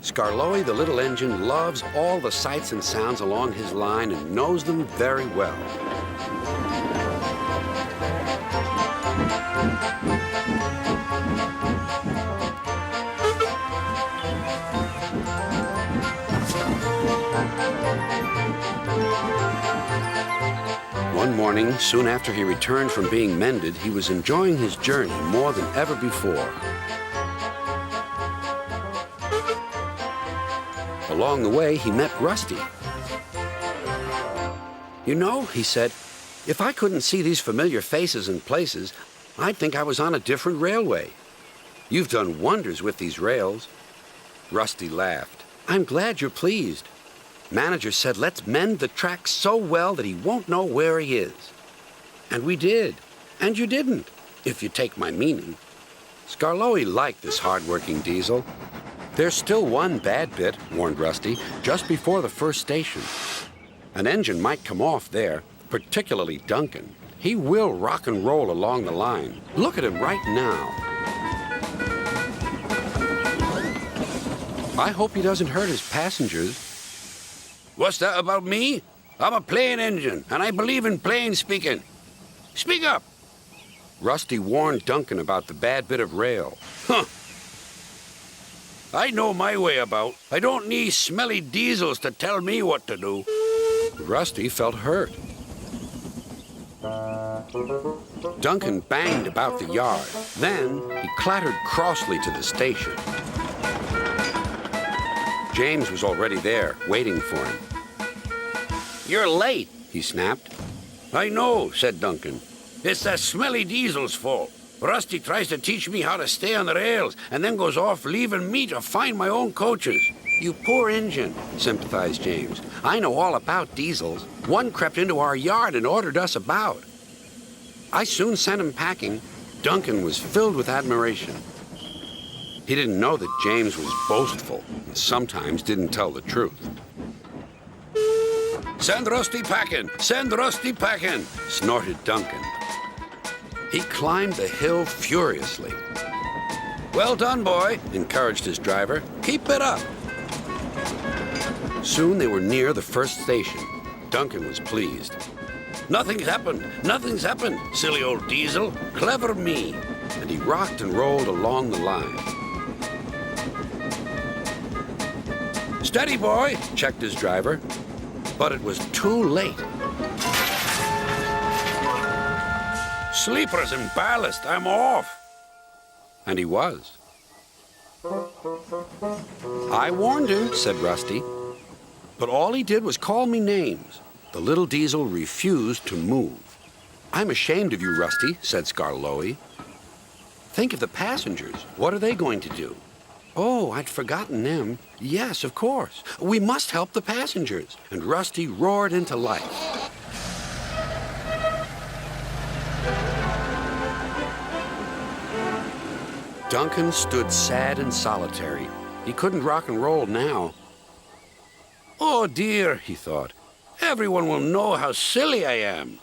Skarloey, the little engine, loves all the sights and sounds along his line and knows them very well. One morning, soon after he returned from being mended, he was enjoying his journey more than ever before. Along the way, he met Rusty. "You know," he said, "if I couldn't see these familiar faces and places, I'd think I was on a different railway. You've done wonders with these rails." Rusty laughed. "I'm glad you're pleased. Manager said, let's mend the track so well that he won't know where he is. And we did. And you didn't, if you take my meaning." Skarloey liked this hard-working diesel. "There's still one bad bit," warned Rusty, "just before the first station. An engine might come off there, particularly Duncan. He will rock and roll along the line. Look at him right now. I hope he doesn't hurt his passengers." "What's that about me? I'm a plain engine, and I believe in plain speaking. Speak up." Rusty warned Duncan about the bad bit of rail. "Huh. I know my way about. I don't need smelly diesels to tell me what to do." Rusty felt hurt. Duncan banged about the yard. Then he clattered crossly to the station. James was already there, waiting for him. "You're late," he snapped. "I know," said Duncan. "It's that smelly diesel's fault. Rusty tries to teach me how to stay on the rails and then goes off leaving me to find my own coaches." "You poor engine," sympathized James. "I know all about diesels. One crept into our yard and ordered us about. I soon sent him packing." Duncan was filled with admiration. He didn't know that James was boastful and sometimes didn't tell the truth. "Send Rusty packing! Send Rusty packing!" snorted Duncan. He climbed the hill furiously. "Well done, boy," encouraged his driver. "Keep it up." Soon they were near the first station. Duncan was pleased. "Nothing's happened! Nothing's happened, silly old diesel! Clever me!" And he rocked and rolled along the line. "Steady, boy," checked his driver. But it was too late. "Sleepers and ballast, I'm off." And he was. "I warned him," said Rusty. "But all he did was call me names." The little diesel refused to move. "I'm ashamed of you, Rusty," said Skarloey. "Think of the passengers. What are they going to do?" "Oh, I'd forgotten them. Yes, of course. We must help the passengers." And Rusty roared into life. Duncan stood sad and solitary. He couldn't rock and roll now. "Oh, dear," he thought. "Everyone will know how silly I am."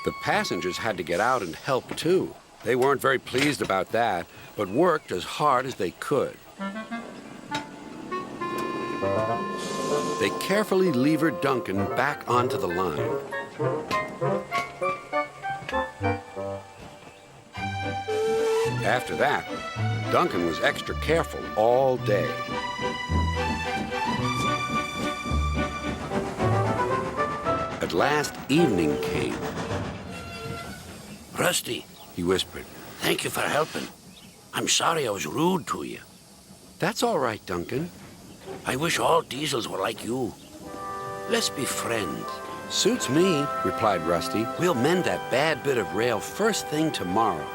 The passengers had to get out and help, too. They weren't very pleased about that, but worked as hard as they could. They carefully levered Duncan back onto the line. After that, Duncan was extra careful all day. At last, evening came. "Rusty," he whispered, "thank you for helping. I'm sorry I was rude to you." "That's all right, Duncan." "I wish all diesels were like you. Let's be friends." "Suits me," replied Rusty. "We'll mend that bad bit of rail first thing tomorrow."